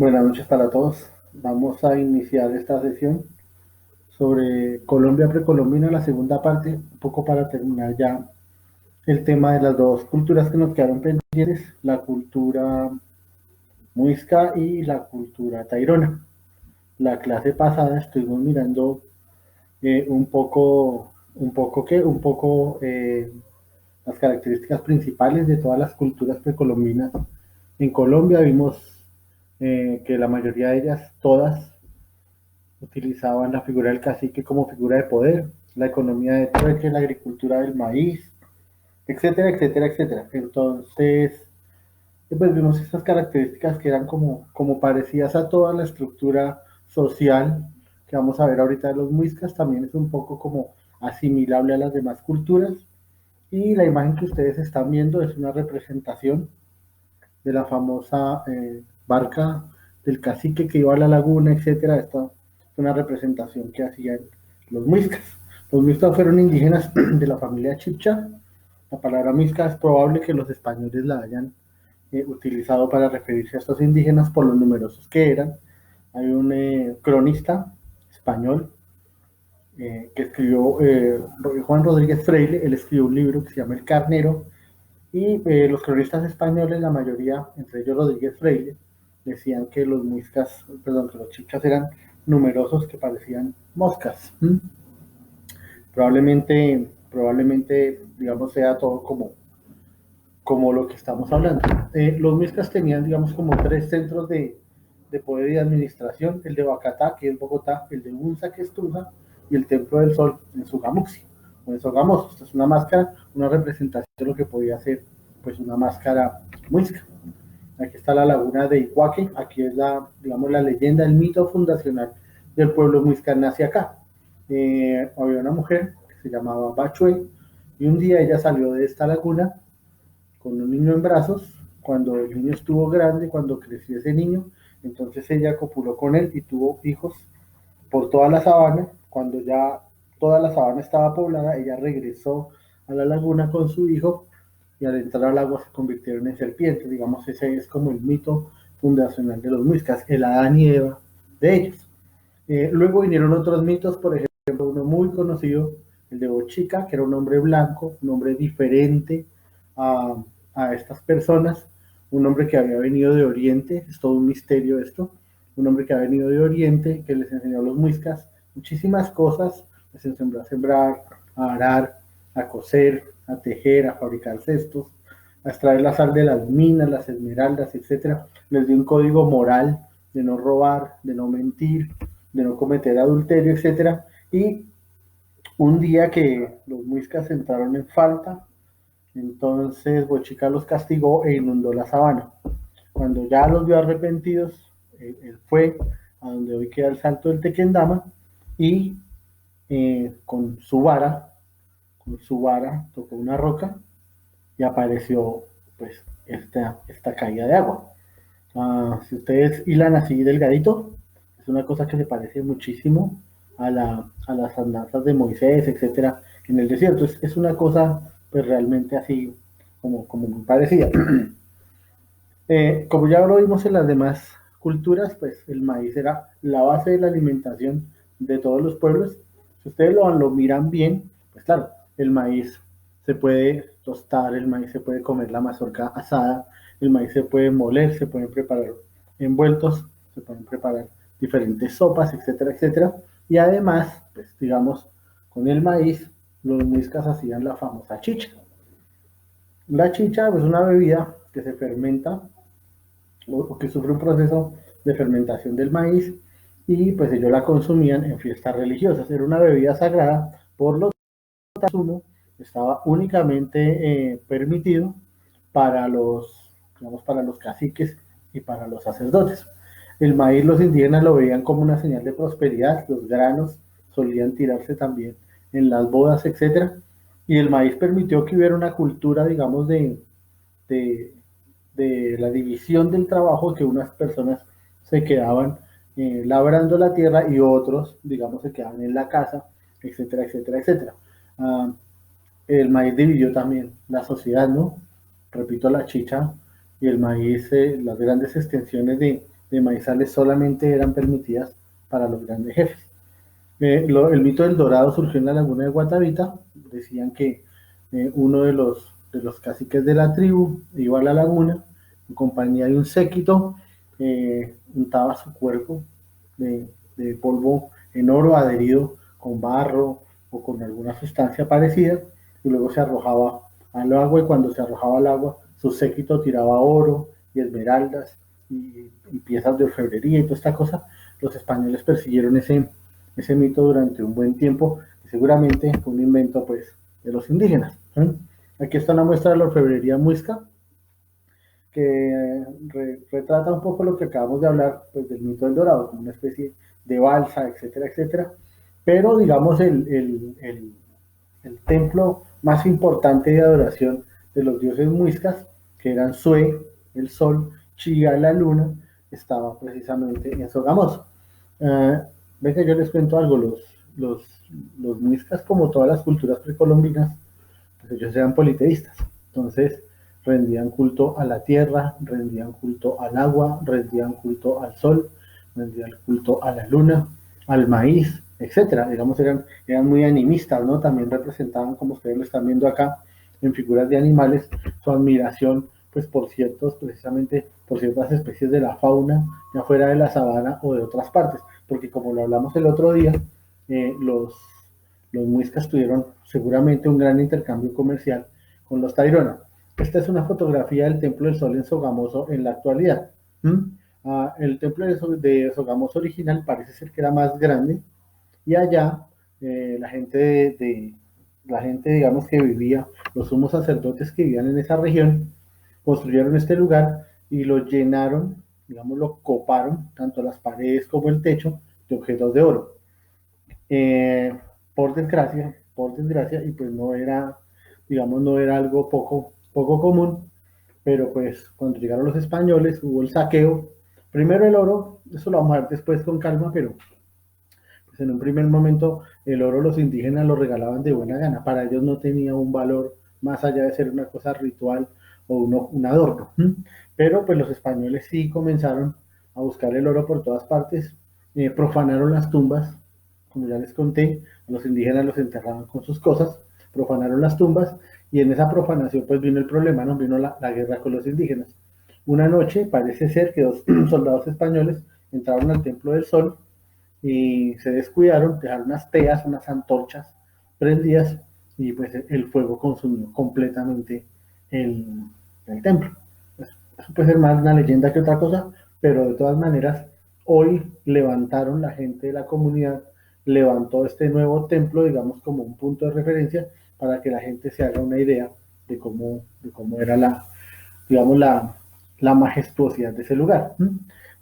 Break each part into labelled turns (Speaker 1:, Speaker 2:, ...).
Speaker 1: Buenas noches para todos. Vamos a iniciar esta sesión sobre Colombia precolombina, la segunda parte, un poco para terminar ya el tema de las dos culturas que nos quedaron pendientes, la cultura muisca y la cultura tairona. La clase pasada estuvimos mirando las características principales de todas las culturas precolombinas. En Colombia vimos que la mayoría de ellas, todas, utilizaban la figura del cacique como figura de poder, la economía de trueque, la agricultura del maíz, etcétera, etcétera, etcétera. Entonces, pues vimos estas características que eran como parecidas a toda la estructura social que vamos a ver ahorita de los muiscas, también es un poco como asimilable a las demás culturas. Y la imagen que ustedes están viendo es una representación de la famosa barca del cacique que iba a la laguna, etcétera. Esta es una representación que hacían los muiscas. Los muiscas fueron indígenas de la familia Chibcha. La palabra muisca es probable que los españoles la hayan utilizado para referirse a estos indígenas por los numerosos que eran. Hay un cronista español que escribió, Juan Rodríguez Freile, él escribió un libro que se llama El Carnero, y los cronistas españoles, la mayoría, entre ellos Rodríguez Freire, decían que los muiscas, perdón, que los chichas eran numerosos que parecían moscas. Probablemente, digamos, sea todo como lo que estamos hablando. Los muiscas tenían, digamos, como tres centros de poder y administración: el de Bacatá, que es Bogotá; el de Unza, que es Tunja; y el Templo del Sol, en Sogamuxi, o en Sogamoso. Esta es una máscara, una representación de lo que podía ser, pues, una máscara muisca. Aquí está la laguna de Iguaque, aquí es digamos, la leyenda, el mito fundacional del pueblo muisca nace acá. Había una mujer que se llamaba Bachue, y un día ella salió de esta laguna con un niño en brazos. Cuando el niño estuvo grande, cuando creció ese niño, entonces ella copuló con él y tuvo hijos por toda la sabana. Cuando ya toda la sabana estaba poblada, ella regresó a la laguna con su hijo, y al entrar al agua se convirtieron en serpientes. Digamos, ese es como el mito fundacional de los muiscas, el Adán y Eva de ellos. Luego vinieron otros mitos, por ejemplo, uno muy conocido, el de Bochica, que era un hombre blanco, un hombre diferente a, a estas personas, un hombre que había venido de Oriente. Es todo un misterio esto. Un hombre que ha venido de Oriente, que les enseñó a los muiscas muchísimas cosas, les enseñó a sembrar, a arar, a coser, a tejer, a fabricar cestos, a extraer la sal de las minas, las esmeraldas, etcétera. Les dio un código moral de no robar, de no mentir, de no cometer adulterio, etcétera. Y un día que los muiscas entraron en falta, entonces Bochica los castigó e inundó la sabana. Cuando ya los vio arrepentidos, él fue a donde hoy queda el Salto del Tequendama, y con su vara tocó una roca y apareció, pues, esta caída de agua. Si ustedes hilan así delgadito, es una cosa que se parece muchísimo a las andanzas de Moisés, etcétera, en el desierto. Es una cosa, pues, realmente así como muy parecida. Como ya lo vimos en las demás culturas, pues el maíz era la base de la alimentación de todos los pueblos. Si ustedes lo miran bien, pues claro, el maíz se puede tostar, el maíz se puede comer la mazorca asada, el maíz se puede moler, se pueden preparar envueltos, se pueden preparar diferentes sopas, etcétera, etcétera. Y además, pues digamos, con el maíz, los muiscas hacían la famosa chicha. La chicha es una bebida que se fermenta, o que sufre un proceso de fermentación del maíz, y pues ellos la consumían en fiestas religiosas. Era una bebida sagrada, por lo tanto estaba únicamente permitido para digamos, para los caciques y para los sacerdotes. El maíz los indígenas lo veían como una señal de prosperidad. Los granos solían tirarse también en las bodas, etcétera. Y el maíz permitió que hubiera una cultura, digamos, de, de la división del trabajo, que unas personas se quedaban labrando la tierra y otros, digamos, se quedaban en la casa, etcétera, etcétera, etcétera. Uh, el maíz dividió también la sociedad, ¿no? Repito, la chicha y el maíz, las grandes extensiones de maizales solamente eran permitidas para los grandes jefes. El mito del dorado surgió en la laguna de Guatavita. Decían que uno de los caciques de la tribu iba a la laguna en compañía de un séquito, untaba su cuerpo de, de polvo en oro adherido con barro o con alguna sustancia parecida, y luego se arrojaba al agua, y cuando se arrojaba al agua, su séquito tiraba oro y esmeraldas y piezas de orfebrería y toda esta cosa. Los españoles persiguieron ese mito durante un buen tiempo, y seguramente fue un invento pues de los indígenas. Aquí está una muestra de la orfebrería muisca, que retrata un poco lo que acabamos de hablar, pues, del mito del dorado, como una especie de balsa, etcétera, etcétera. Pero digamos el templo más importante de adoración de los dioses muiscas, que eran Sue, el sol, Chía, la luna, estaba precisamente en Sogamoso. Ven que yo les cuento algo, los, los muiscas, como todas las culturas precolombinas, pues ellos eran politeístas. Entonces rendían culto a la tierra, rendían culto al agua, rendían culto al sol, rendían culto a la luna, al maíz, etcétera. Digamos, eran muy animistas, ¿no? También representaban, como ustedes lo están viendo acá, en figuras de animales, su admiración, pues, por ciertos, precisamente, por ciertas especies de la fauna, ya fuera de la sabana o de otras partes, porque como lo hablamos el otro día, los muiscas tuvieron seguramente un gran intercambio comercial con los Tairona. Esta es una fotografía del Templo del Sol en Sogamoso en la actualidad. El templo de Sogamoso original parece ser que era más grande, y allá la gente, digamos, que vivía, los sumos sacerdotes que vivían en esa región, construyeron este lugar y lo llenaron, digamos, lo coparon, tanto las paredes como el techo, de objetos de oro. Eh, por desgracia, y pues no era, digamos, no era algo poco común, pero pues cuando llegaron los españoles hubo el saqueo. Primero el oro, eso lo vamos a ver después con calma, pero pues en un primer momento el oro los indígenas lo regalaban de buena gana, para ellos no tenía un valor más allá de ser una cosa ritual o un adorno. Pero pues los españoles sí comenzaron a buscar el oro por todas partes, profanaron las tumbas, como ya les conté, los indígenas los enterraban con sus cosas, profanaron las tumbas, y en esa profanación pues vino el problema, ¿no? Vino la guerra con los indígenas. Una noche parece ser que dos soldados españoles entraron al Templo del Sol y se descuidaron, dejaron unas teas, unas antorchas prendidas, y pues el fuego consumió completamente el, el templo. Eso puede ser más una leyenda que otra cosa, pero de todas maneras, hoy levantaron la gente de la comunidad, levantó este nuevo templo, digamos, como un punto de referencia para que la gente se haga una idea de cómo era digamos, la majestuosidad de ese lugar.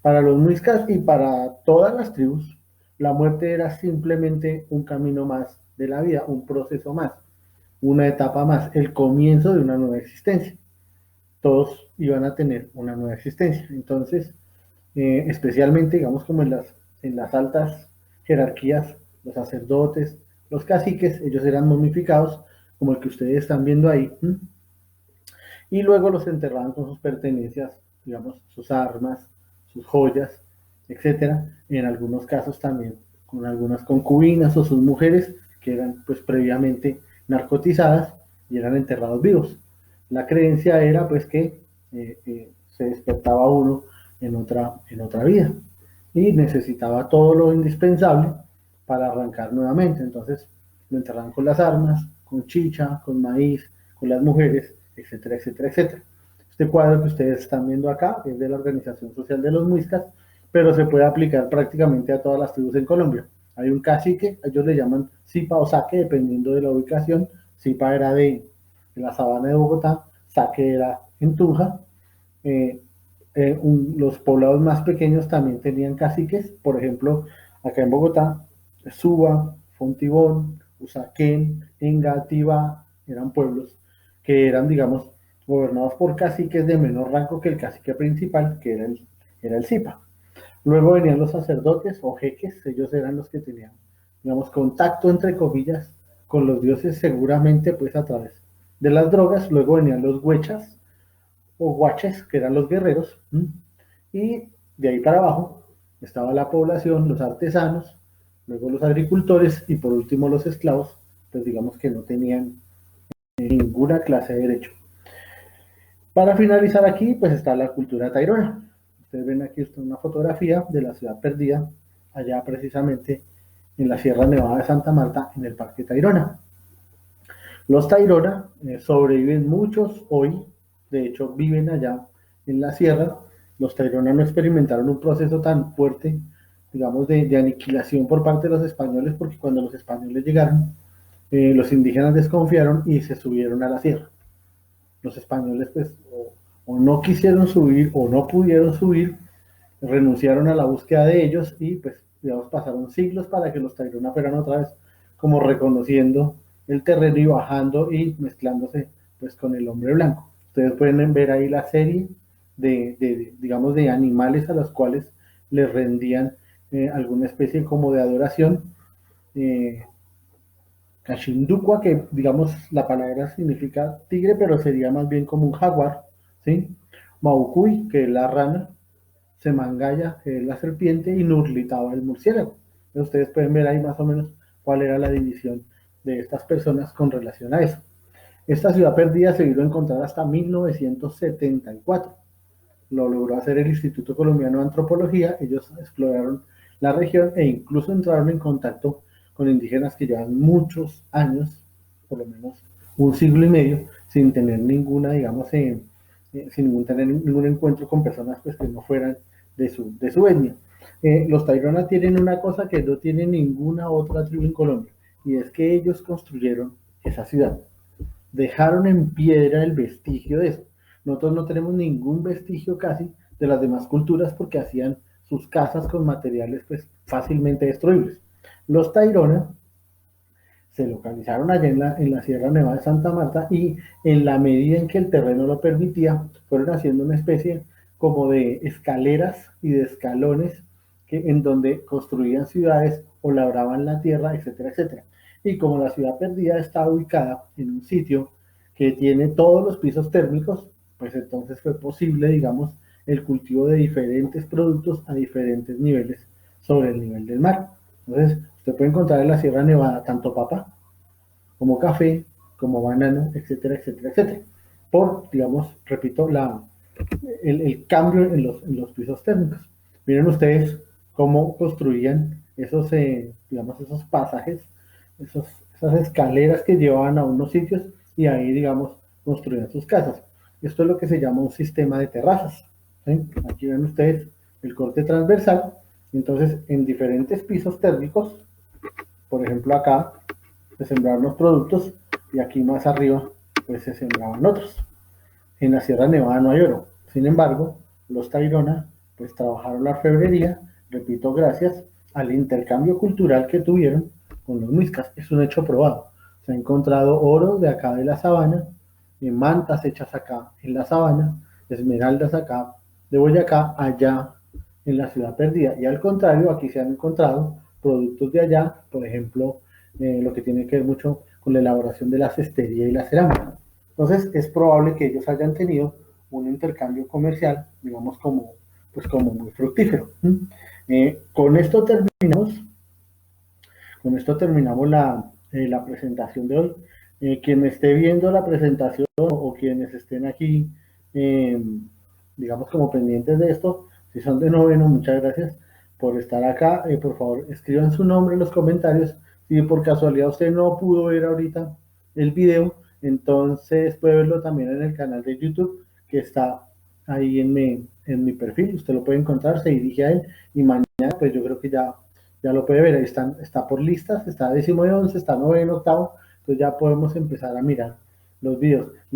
Speaker 1: Para los muiscas y para todas las tribus, la muerte era simplemente un camino más de la vida, un proceso más, una etapa más, el comienzo de una nueva existencia. Todos iban a tener una nueva existencia. Entonces, especialmente, digamos, como en las altas jerarquías, los sacerdotes, los caciques, ellos eran momificados, como el que ustedes están viendo ahí, y luego los enterraban con sus pertenencias, digamos, sus armas, sus joyas, etcétera. En algunos casos también con algunas concubinas o sus mujeres, que eran pues previamente narcotizadas y eran enterrados vivos. La creencia era pues que se despertaba uno en otra vida y necesitaba todo lo indispensable para arrancar nuevamente. Entonces lo enterraban con las armas, con chicha, con maíz, con las mujeres, etcétera, etcétera, etcétera. Este cuadro que ustedes están viendo acá es de la Organización Social de los Muiscas, pero se puede aplicar prácticamente a todas las tribus en Colombia. Hay un cacique, ellos le llaman Zipa o Saque, dependiendo de la ubicación. Zipa era de la sabana de Bogotá, Saque era en Tunja. Eh, los poblados más pequeños también tenían caciques, por ejemplo, acá en Bogotá, Suba, Fontibón, Usaquén, Engativá, eran pueblos que eran, digamos, gobernados por caciques de menor rango que el cacique principal, que era el Zipa. Luego venían los sacerdotes o jeques, ellos eran los que tenían, digamos, contacto, entre comillas, con los dioses, seguramente pues a través de las drogas. Luego venían los huechas o guaches, que eran los guerreros, y De ahí para abajo estaba la población, los artesanos, luego los agricultores y por último los esclavos, pues digamos que no tenían ninguna clase de derecho. Para finalizar aquí, pues está la cultura tairona. Ustedes ven aquí una fotografía de la ciudad perdida, allá precisamente en la Sierra Nevada de Santa Marta, en el Parque Tayrona. Los Tayrona sobreviven muchos hoy, de hecho viven allá en la sierra. Los Tayrona no experimentaron un proceso tan fuerte, digamos, de aniquilación por parte de los españoles, porque cuando los españoles llegaron, los indígenas desconfiaron y se subieron a la sierra. Los españoles pues o no quisieron subir o no pudieron subir, renunciaron a la búsqueda de ellos y pues digamos pasaron siglos para que los Tairona fueran otra vez como reconociendo el terreno y bajando y mezclándose pues con el hombre blanco. Ustedes pueden ver ahí la serie digamos de animales a los cuales les rendían alguna especie como de adoración. Cachindúcua, que digamos la palabra significa tigre, pero sería más bien como un jaguar, ¿sí? Maucuy, que es la rana, Semangaya, que es la serpiente, y Nurlitaba, el murciélago. Entonces, ustedes pueden ver ahí más o menos cuál era la división de estas personas con relación a eso. Esta ciudad perdida se vino a encontrar hasta 1974. Lo logró hacer el Instituto Colombiano de Antropología. Ellos exploraron la región e incluso entraron en contacto con indígenas que llevan muchos años, por lo menos un siglo y medio, sin tener ninguna, digamos, sin tener ningún encuentro con personas pues, que no fueran de su etnia. Los Tairona tienen una cosa que no tiene ninguna otra tribu en Colombia, y es que ellos construyeron esa ciudad. Dejaron en piedra el vestigio de eso. Nosotros no tenemos ningún vestigio casi de las demás culturas porque hacían sus casas con materiales pues fácilmente destruibles. Los Tairona se localizaron allá en la Sierra Nevada de Santa Marta y en la medida en que el terreno lo permitía, fueron haciendo una especie como de escaleras y de escalones en donde construían ciudades o labraban la tierra, etcétera, etcétera. Y como la ciudad perdida está ubicada en un sitio que tiene todos los pisos térmicos, pues entonces fue posible, digamos, el cultivo de diferentes productos a diferentes niveles sobre el nivel del mar. Entonces, usted puede encontrar en la Sierra Nevada tanto papa como café, como banano, etcétera, etcétera, etcétera. Por, digamos, repito, el cambio en los pisos térmicos. Miren ustedes cómo construían esos, digamos, esos pasajes, esas escaleras que llevaban a unos sitios y ahí, digamos, construían sus casas. Esto es lo que se llama un sistema de terrazas. ¿Sí? Aquí ven ustedes el corte transversal. Entonces, en diferentes pisos térmicos, por ejemplo acá, se sembraron los productos y aquí más arriba, pues se sembraban otros. En la Sierra Nevada no hay oro. Sin embargo, los Tairona, pues trabajaron la orfebrería, repito, gracias al intercambio cultural que tuvieron con los muiscas. Es un hecho probado. Se ha encontrado oro de acá de la sabana, mantas hechas acá en la sabana, esmeraldas acá de Boyacá, allá en la ciudad perdida. Y al contrario, aquí se han encontrado productos de allá, por ejemplo, lo que tiene que ver mucho con la elaboración de la cestería y la cerámica. Entonces, es probable que ellos hayan tenido un intercambio comercial, digamos, pues como muy fructífero. Con esto terminamos la presentación de hoy. Quien esté viendo la presentación o quienes estén aquí, digamos, como pendientes de esto, si son de noveno, muchas gracias por estar acá. Por favor, escriban su nombre en los comentarios. Si por casualidad usted no pudo ver ahorita el video, entonces puede verlo también en el canal de YouTube que está ahí en mi perfil. Usted lo puede encontrar, se dirige a él y mañana pues yo creo que ya lo puede ver. Ahí está por listas, está décimo de 11, está noveno, octavo. Entonces ya podemos empezar a mirar los videos.